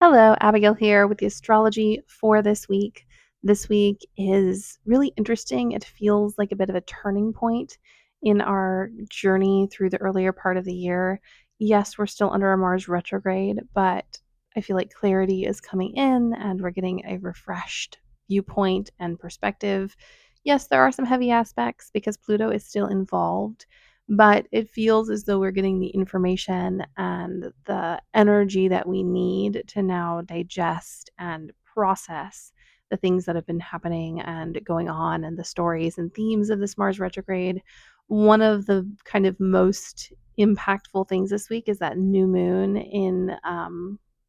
Hello, Abigail here with the astrology for this week. This week is really interesting. It feels like a bit of a turning point in our journey through the earlier part of the year. Yes, we're still under a Mars retrograde, but I feel like clarity is coming in and we're getting a refreshed viewpoint and perspective. Yes, there are some heavy aspects because Pluto is still involved, but it feels as though we're getting the information and the energy that we need to now digest and process the things that have been happening and going on and the stories and themes of this Mars retrograde. One of the kind of most impactful things this week is that new moon in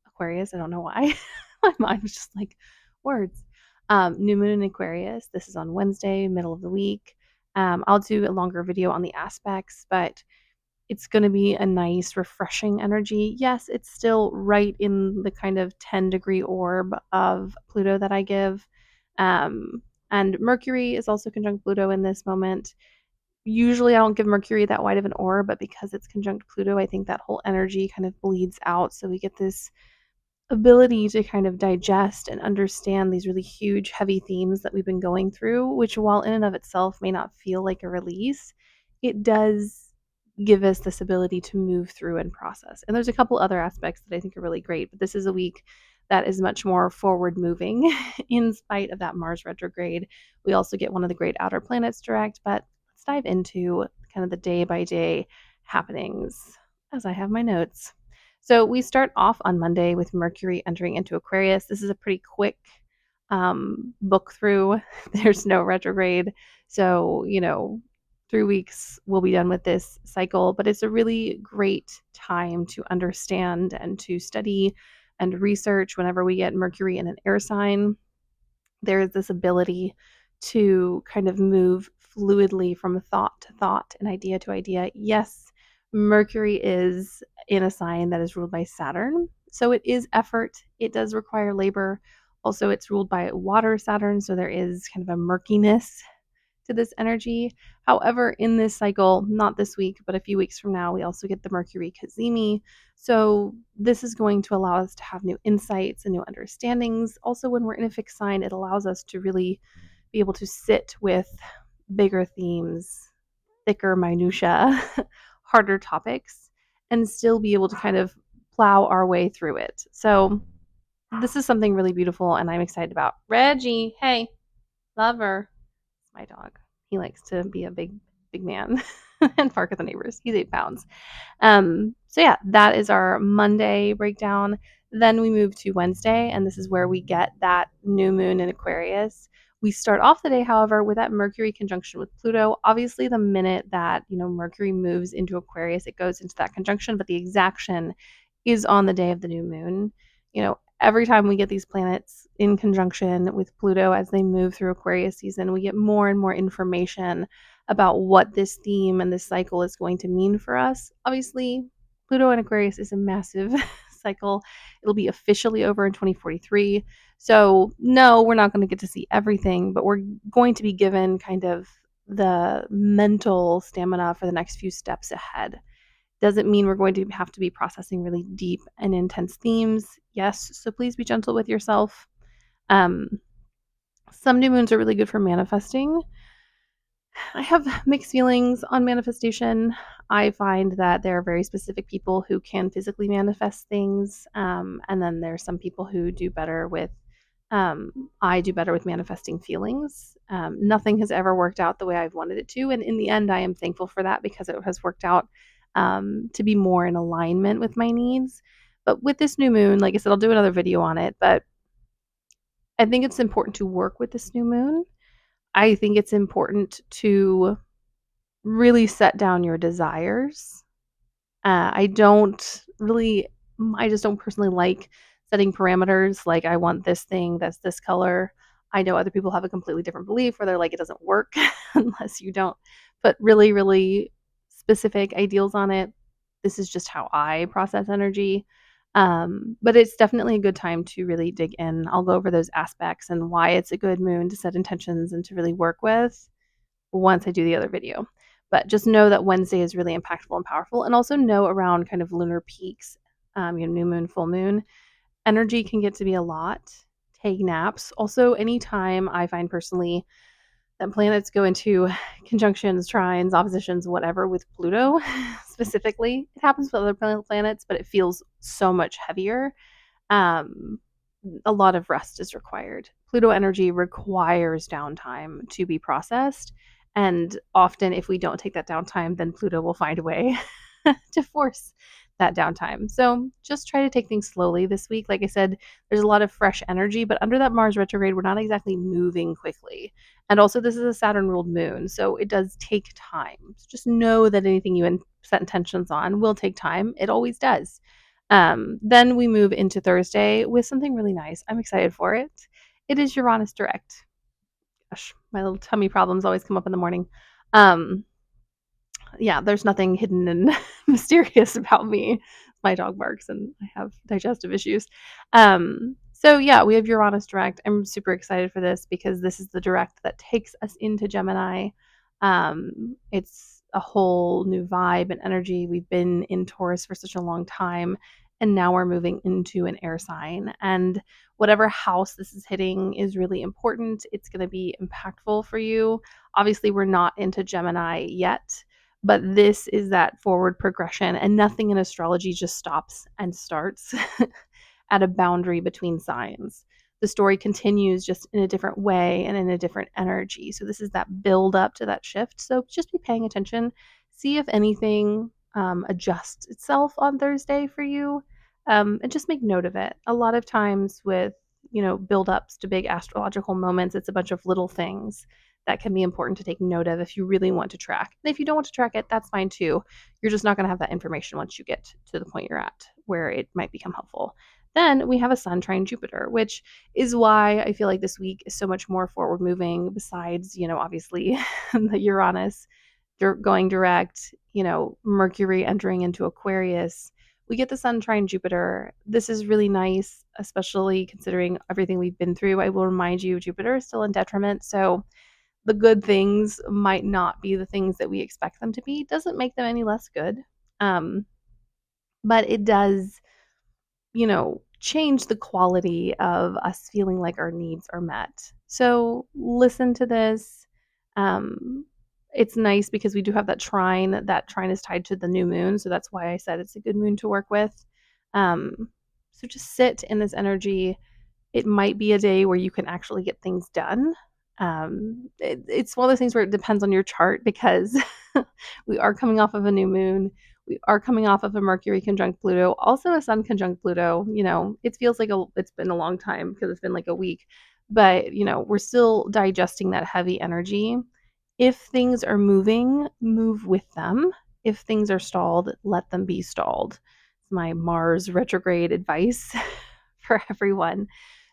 Aquarius. I don't know why. My mind was just like words. New moon in Aquarius. This is on Wednesday, middle of the week. I'll do a longer video on the aspects, but it's going to be a nice, refreshing energy. Yes, it's still right in the kind of 10-degree orb of Pluto that I give. Um, and Mercury is also conjunct Pluto in this moment. Usually, I don't give Mercury that wide of an orb, but because it's conjunct Pluto, I think that whole energy kind of bleeds out. So we get this ability to kind of digest and understand these really huge, heavy themes that we've been going through, which, while in and of itself may not feel like a release, it does give us this ability to move through and process. And there's a couple other aspects that I think are really great, but this is a week that is much more forward moving in spite of that Mars retrograde. We also get one of the great outer planets direct, but let's dive into kind of the day by day happenings as I have my notes. So we start off on Monday with Mercury entering into Aquarius. This is a pretty quick book through. There's no retrograde. So, 3 weeks we'll be done with this cycle, but it's a really great time to understand and to study and research whenever we get Mercury in an air sign. There is this ability to kind of move fluidly from thought to thought and idea to idea. Yes, Mercury is in a sign that is ruled by Saturn. So it is effort. It does require labor. Also, it's ruled by water Saturn. So there is kind of a murkiness to this energy. However, in this cycle, not this week, but a few weeks from now, we also get the Mercury Cazimi. So this is going to allow us to have new insights and new understandings. Also, when we're in a fixed sign, it allows us to really be able to sit with bigger themes, thicker minutia, harder topics, and still be able to kind of plow our way through it. So this is something really beautiful and I'm excited about. Reggie, hey, lover, my dog. He likes to be a big man and bark at the neighbors. He's 8 pounds. So yeah, that is our Monday breakdown. Then we move to Wednesday, and this is where we get that new moon in Aquarius. We start off the day, however, with that Mercury conjunction with Pluto. Obviously, the minute that Mercury moves into Aquarius, it goes into that conjunction, but the exaction is on the day of the new moon. Every time we get these planets in conjunction with Pluto as they move through Aquarius season, we get more and more information about what this theme and this cycle is going to mean for us. Obviously, Pluto and Aquarius is a massive cycle. It'll be officially over in 2043. So, no, we're not going to get to see everything, but we're going to be given kind of the mental stamina for the next few steps ahead. Doesn't mean we're going to have to be processing really deep and intense themes. Yes, so please be gentle with yourself. Um, some new moons are really good for manifesting. I have mixed feelings on manifestation. I find that there are very specific people who can physically manifest things, and then there's some people who do better with. I do better with manifesting feelings. Nothing has ever worked out the way I've wanted it to, and in the end, I am thankful for that because it has worked out to be more in alignment with my needs. But with this new moon, like I said, I'll do another video on it. But I think it's important to work with this new moon. I think it's important to really set down your desires. I don't really, I just don't personally like setting parameters like I want this thing that's this color. I know other people have a completely different belief where they're like, it doesn't work unless you don't put really, really specific ideals on it. This is just how I process energy. But it's definitely a good time to really dig in. I'll go over those aspects and why it's a good moon to set intentions and to really work with once I do the other video. But just know that Wednesday is really impactful and powerful, and also know around kind of lunar peaks, new moon, full moon. Energy can get to be a lot. Take naps. Also, anytime I find personally that planets go into conjunctions, trines, oppositions, whatever with Pluto specifically, it happens with other planets, but it feels so much heavier. Um, a lot of rest is required. Pluto energy requires downtime to be processed. And often, if we don't take that downtime, then Pluto will find a way to force that downtime. So just try to take things slowly this week. Like I said, there's a lot of fresh energy, but under that Mars retrograde, we're not exactly moving quickly. And also, this is a Saturn ruled moon, so it does take time. So just know that anything you set intentions on will take time. It always does. Then we move into Thursday with something really nice. I'm excited for it. It is Uranus direct. Gosh, my little tummy problems always come up in the morning. Um, yeah, there's nothing hidden and mysterious about me. My dog barks and I have digestive issues. So yeah, we have Uranus direct. I'm super excited for this because this is the direct that takes us into Gemini. It's a whole new vibe and energy. We've been in Taurus for such a long time, and now we're moving into an air sign. And whatever house this is hitting is really important. It's going to be impactful for you. Obviously, we're not into Gemini yet, but this is that forward progression, and nothing in astrology just stops and starts at a boundary between signs. The story continues just in a different way and in a different energy. So this is that build up to that shift. So just be paying attention. See if anything adjusts itself on Thursday for you, and just make note of it. A lot of times with build ups to big astrological moments, it's a bunch of little things that can be important to take note of if you really want to track. And if you don't want to track it, that's fine too. You're just not going to have that information once you get to the point you're at where it might become helpful. Then we have a Sun trine Jupiter, which is why I feel like this week is so much more forward moving, besides, obviously the Uranus going direct, Mercury entering into Aquarius. We get the Sun trine Jupiter. This is really nice, especially considering everything we've been through. I will remind you, Jupiter is still in detriment. So the good things might not be the things that we expect them to be. Doesn't make them any less good. Um, but it does, change the quality of us feeling like our needs are met. So listen to this. Um, it's nice because we do have that trine. That trine is tied to the new moon. So that's why I said it's a good moon to work with. So just sit in this energy. It might be a day where you can actually get things done. It's one of those things where it depends on your chart because we are coming off of a new moon. We are coming off of a Mercury conjunct Pluto, also a Sun conjunct Pluto. It feels like it's been a long time because it's been like a week, but we're still digesting that heavy energy. If things are moving, move with them. If things are stalled, let them be stalled. It's my Mars retrograde advice for everyone.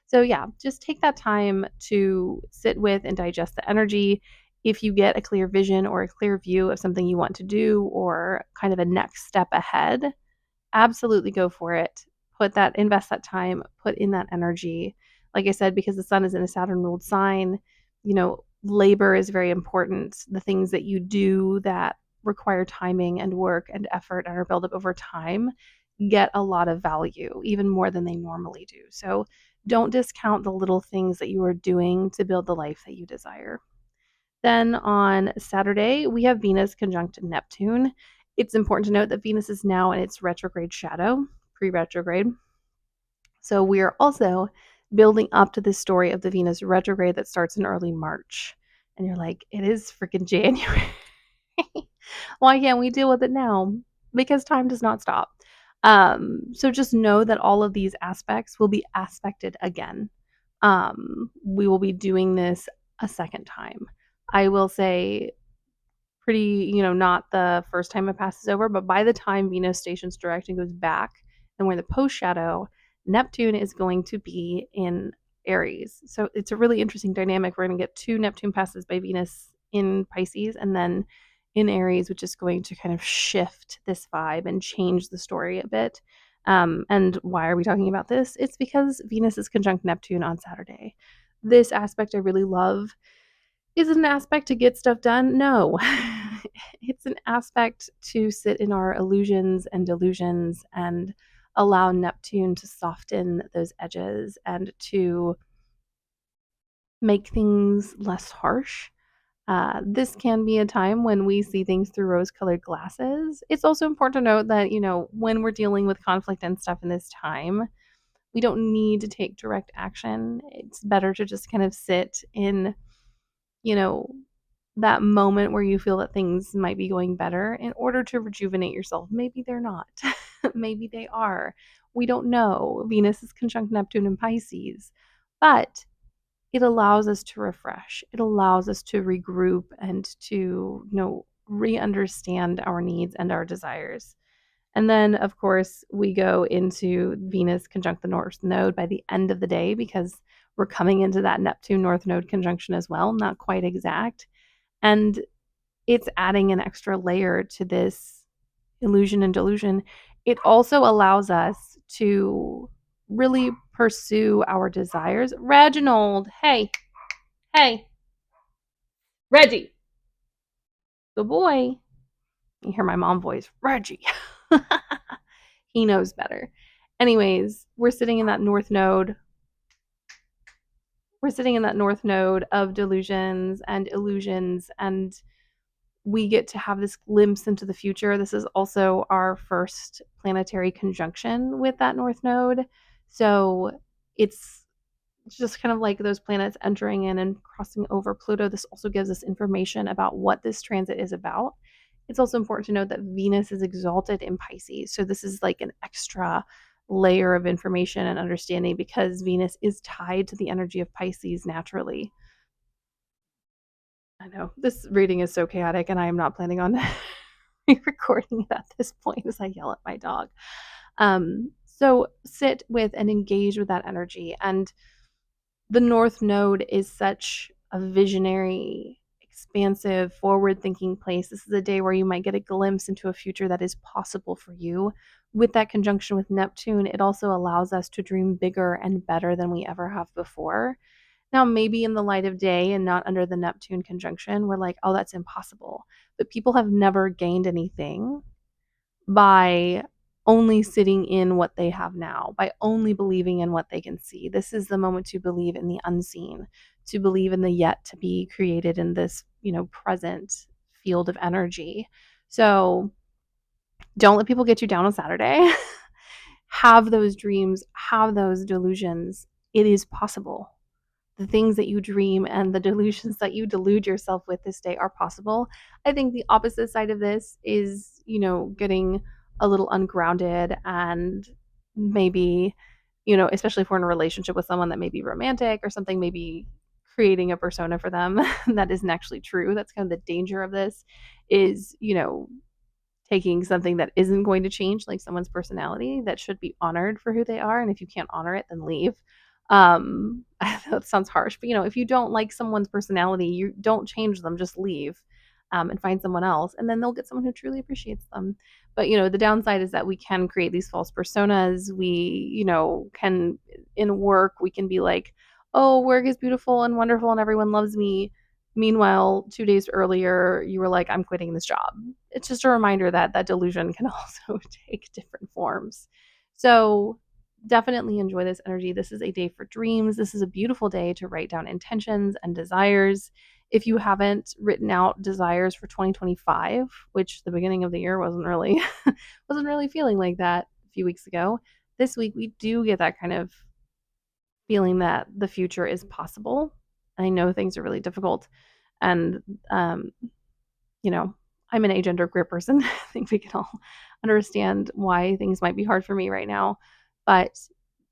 So, yeah, just take that time to sit with and digest the energy. If you get a clear vision or a clear view of something you want to do or kind of a next step ahead, absolutely go for it. Invest that time, put in that energy. Like I said, because the sun is in a Saturn ruled sign, labor is very important. The things that you do that require timing and work and effort and are built up over time get a lot of value, even more than they normally do. So don't discount the little things that you are doing to build the life that you desire. Then on Saturday, we have Venus conjunct Neptune. It's important to note that Venus is now in its retrograde shadow, pre retrograde. So we are also building up to this story of the Venus retrograde that starts in early March. And you're like, it is freaking January. Why can't we deal with it now? Because time does not stop. So just know that all of these aspects will be aspected again. We will be doing this a second time. I will say pretty, not the first time it passes over, but by the time Venus stations direct and goes back and we're in the post shadow, Neptune is going to be in Aries. So it's a really interesting dynamic. We're going to get 2 Neptune passes by Venus in Pisces and then in Aries, which is going to kind of shift this vibe and change the story a bit. And why are we talking about this? It's because Venus is conjunct Neptune on Saturday. This aspect I really love. Is it an aspect to get stuff done? No. It's an aspect to sit in our illusions and delusions and allow Neptune to soften those edges and to make things less harsh. This can be a time when we see things through rose colored glasses. It's also important to note that, when we're dealing with conflict and stuff in this time, we don't need to take direct action. It's better to just kind of sit in, you know, that moment where you feel that things might be going better in order to rejuvenate yourself. Maybe they're not. Maybe they are. We don't know. Venus is conjunct Neptune in Pisces. But it allows us to refresh. It allows us to regroup and to, re-understand our needs and our desires. And then, of course, we go into Venus conjunct the North Node by the end of the day because we're coming into that Neptune North Node conjunction as well, not quite exact. And it's adding an extra layer to this illusion and delusion. It also allows us to really pursue our desires. Reginald, hey, Reggie, good boy. You hear my mom voice, Reggie. He knows better. Anyways, we're sitting in that North Node. We're sitting in that North Node of delusions and illusions, and we get to have this glimpse into the future. This is also our first planetary conjunction with that North Node. So it's just kind of like those planets entering in and crossing over Pluto. This also gives us information about what this transit is about. It's also important to note that Venus is exalted in Pisces. So this is like an extra layer of information and understanding because Venus is tied to the energy of Pisces naturally. I know this reading is so chaotic, and I am not planning on recording it at this point as I yell at my dog. So sit with and engage with that energy. And the North Node is such a visionary, expansive, forward thinking place. This is a day where you might get a glimpse into a future that is possible for you. With that conjunction with Neptune, it also allows us to dream bigger and better than we ever have before. Now, maybe in the light of day and not under the Neptune conjunction, we're like, oh, that's impossible. But people have never gained anything by only sitting in what they have now, by only believing in what they can see. This is the moment to believe in the unseen, to believe in the yet to be created in this, present field of energy. So don't let people get you down on Saturday. Have those dreams, have those delusions. It is possible. The things that you dream and the delusions that you delude yourself with this day are possible. I think the opposite side of this is, getting a little ungrounded and maybe, especially if we're in a relationship with someone that may be romantic or something, maybe creating a persona for them that isn't actually true. That's kind of the danger of this is, taking something that isn't going to change, like someone's personality that should be honored for who they are. And if you can't honor it, then leave. That sounds harsh, but if you don't like someone's personality, you don't change them, just leave, and find someone else, and then they'll get someone who truly appreciates them. But the downside is that we can create these false personas. We, can in work, we can be like, oh, work is beautiful and wonderful and everyone loves me. Meanwhile, 2 days earlier, you were like, I'm quitting this job. It's just a reminder that that delusion can also take different forms. So definitely enjoy this energy. This is a day for dreams. This is a beautiful day to write down intentions and desires. If you haven't written out desires for 2025, which the beginning of the year wasn't really wasn't really feeling like that a few weeks ago, this week we do get that kind of feeling that the future is possible. I know things are really difficult, and um, I'm an agender queer person. I think we can all understand why things might be hard for me right now, but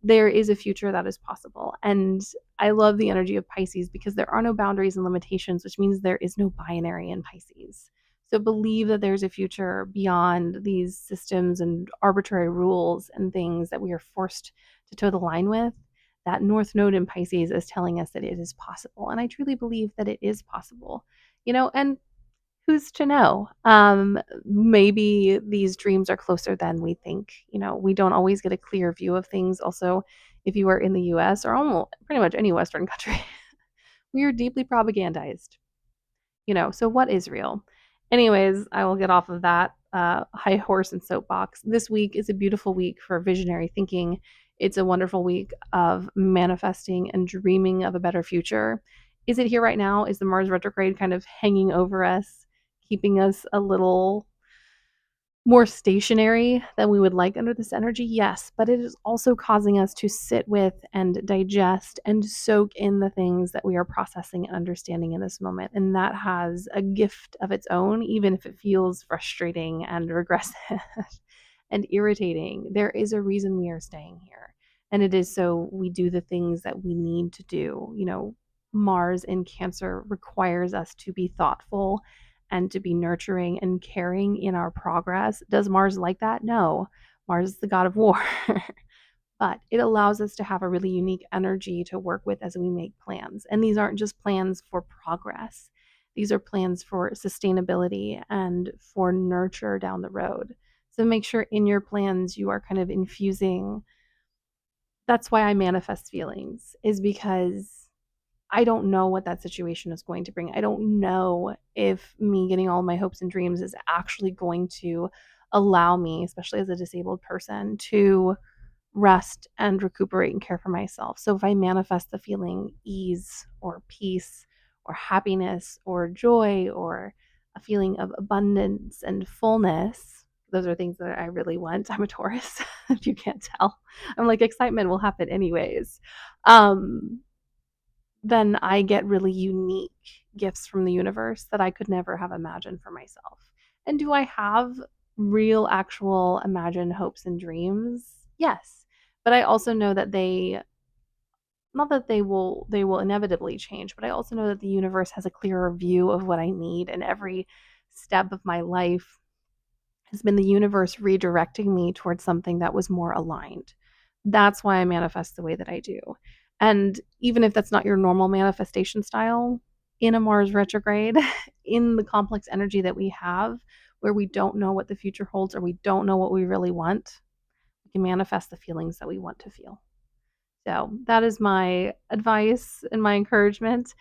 there is a future that is possible. And I love the energy of Pisces because there are no boundaries and limitations, which means there is no binary in Pisces. So believe that there's a future beyond these systems and arbitrary rules and things that we are forced to toe the line with. That North Node in Pisces is telling us that it is possible. And I truly believe that it is possible, and who's to know? Maybe these dreams are closer than we think. We don't always get a clear view of things. Also, if you are in the US or almost pretty much any Western country, we are deeply propagandized. So what is real? Anyways, I will get off of that. high horse and soapbox. This week is a beautiful week for visionary thinking. It's a wonderful week of manifesting and dreaming of a better future. Is it here right now? Is the Mars retrograde kind of hanging over us, keeping us a little more stationary than we would like under this energy? Yes, but it is also causing us to sit with and digest and soak in the things that we are processing and understanding in this moment. And that has a gift of its own, even if it feels frustrating and regressive and irritating. There is a reason we are staying here. And it is so we do the things that we need to do. Mars in Cancer requires us to be thoughtful and to be nurturing and caring in our progress. Does Mars like that? No. Mars is the god of war. But it allows us to have a really unique energy to work with as we make plans. And these aren't just plans for progress, these are plans for sustainability and for nurture down the road. So make sure in your plans you are kind of infusing. That's why I manifest feelings, is because I don't know what that situation is going to bring. I don't know if me getting all my hopes and dreams is actually going to allow me, especially as a disabled person, to rest and recuperate and care for myself. So if I manifest the feeling ease or peace or happiness or joy or a feeling of abundance and fullness, those are things that I really want. I'm a Taurus, if you can't tell. I'm like, excitement will happen anyways. Um, then I get really unique gifts from the universe that I could never have imagined for myself. And do I have real, actual imagined hopes and dreams? Yes. But I also know that not that they will inevitably change, but I also know that the universe has a clearer view of what I need, and every step of my life has been the universe redirecting me towards something that was more aligned. That's why I manifest the way that I do. And even if that's not your normal manifestation style, in a Mars retrograde, in the complex energy that we have, where we don't know what the future holds or we don't know what we really want, we can manifest the feelings that we want to feel. So that is my advice and my encouragement.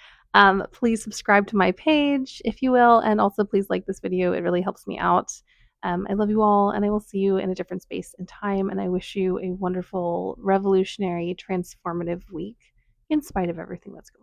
Please subscribe to my page if you will, and also please like this video. It really helps me out. I love you all, and I will see you in a different space and time. And I wish you a wonderful, revolutionary, transformative week in spite of everything that's going on.